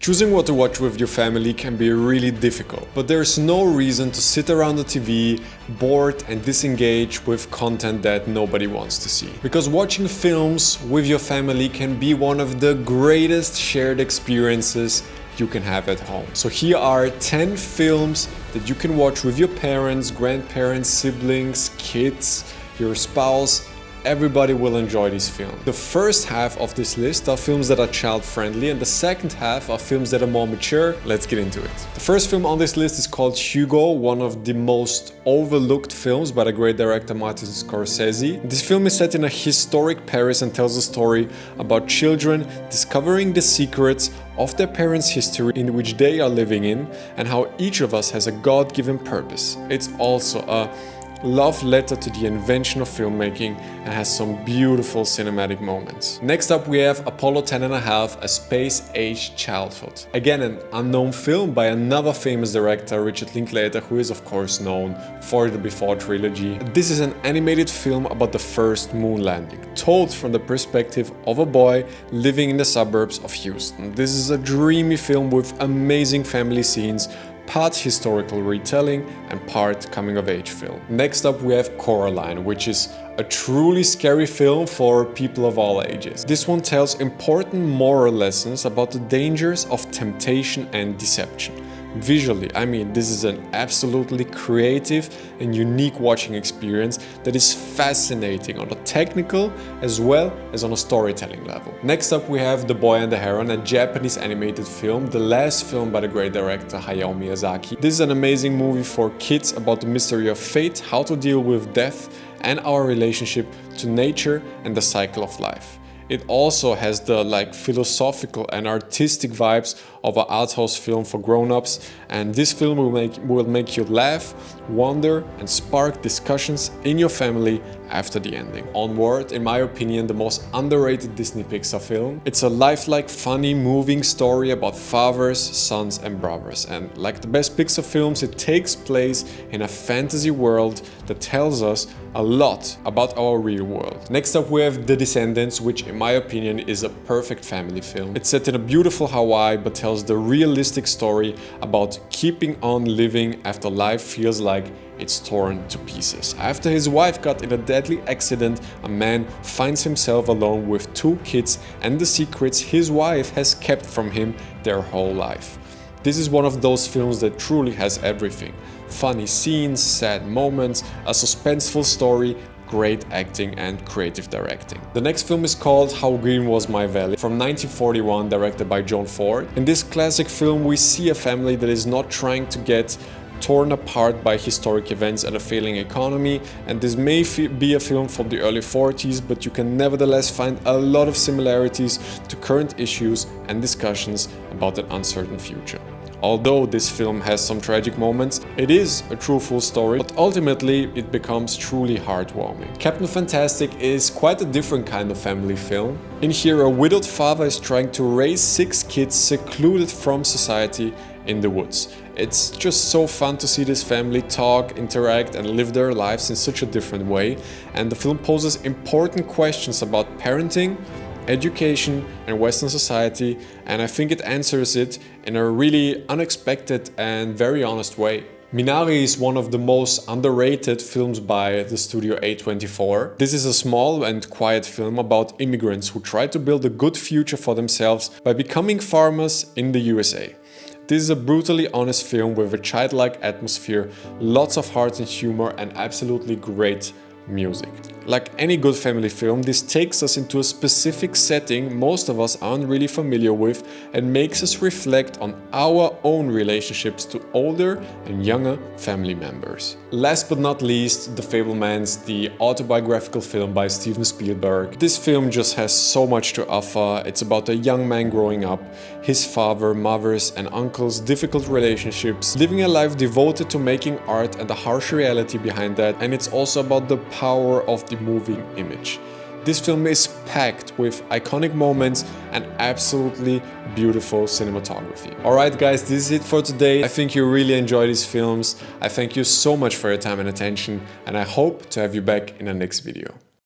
Choosing what to watch with your family can be really difficult, but there's no reason to sit around the TV, bored and disengage with content that nobody wants to see. Because watching films with your family can be one of the greatest shared experiences you can have at home. So here are 10 films that you can watch with your parents, grandparents, siblings, kids, your spouse. Everybody will enjoy this film. The first half of this list are films that are child-friendly and the second half are films that are more mature. Let's get into it. The first film on this list is called Hugo, one of the most overlooked films by the great director Martin Scorsese. This film is set in a historic Paris and tells a story about children discovering the secrets of their parents' history in which they are living in and how each of us has a God-given purpose. It's also a love letter to the invention of filmmaking and has some beautiful cinematic moments. Next up we have Apollo 10½, A Space-Age Childhood. Again, an unknown film by another famous director, Richard Linklater, who is of course known for the Before trilogy. This is an animated film about the first moon landing, told from the perspective of a boy living in the suburbs of Houston. This is a dreamy film with amazing family scenes, part historical retelling and part coming-of-age film. Next up we have Coraline, which is a truly scary film for people of all ages. This one tells important moral lessons about the dangers of temptation and deception. Visually, I mean, this is an absolutely creative and unique watching experience that is fascinating on a technical as well as on a storytelling level. Next up we have The Boy and The Heron, a Japanese animated film, the last film by the great director Hayao Miyazaki. This is an amazing movie for kids about the mystery of fate, how to deal with death and our relationship to nature and the cycle of life. It also has the philosophical and artistic vibes of an art house film for grown-ups, and this film will make you laugh, wonder and spark discussions in your family after the ending. Onward, in my opinion, the most underrated Disney Pixar film. It's a lifelike, funny, moving story about fathers, sons and brothers, and like the best Pixar films, it takes place in a fantasy world that tells us a lot about our real world. Next up we have The Descendants, which in my opinion is a perfect family film. It's set in a beautiful Hawaii but tells the realistic story about keeping on living after life feels like it's torn to pieces. After his wife got in a deadly accident, a man finds himself alone with 2 kids and the secrets his wife has kept from him their whole life. This is one of those films that truly has everything. Funny scenes, sad moments, a suspenseful story, great acting and creative directing. The next film is called How Green Was My Valley, from 1941, directed by John Ford. In this classic film we see a family that is not trying to get torn apart by historic events and a failing economy, and this may be a film from the early 40s, but you can nevertheless find a lot of similarities to current issues and discussions about an uncertain future. Although this film has some tragic moments, it is a truthful story, but ultimately it becomes truly heartwarming. Captain Fantastic is quite a different kind of family film. In here, a widowed father is trying to raise 6 kids secluded from society in the woods. It's just so fun to see this family talk, interact and live their lives in such a different way, and the film poses important questions about parenting, education and Western society, and I think it answers it in a really unexpected and very honest way. Minari is one of the most underrated films by the studio A24. This is a small and quiet film about immigrants who try to build a good future for themselves by becoming farmers in the USA. This is a brutally honest film with a childlike atmosphere, lots of heart and humor and absolutely great music. Like any good family film, this takes us into a specific setting most of us aren't really familiar with and makes us reflect on our own relationships to older and younger family members. Last but not least, The Fabelmans, the autobiographical film by Steven Spielberg. This film just has so much to offer. It's about a young man growing up, his father, mothers and uncles' difficult relationships, living a life devoted to making art and the harsh reality behind that, and it's also about the power of the moving image. This film is packed with iconic moments and absolutely beautiful cinematography. Alright guys, this is it for today. I think you really enjoy these films. I thank you so much for your time and attention, and I hope to have you back in the next video.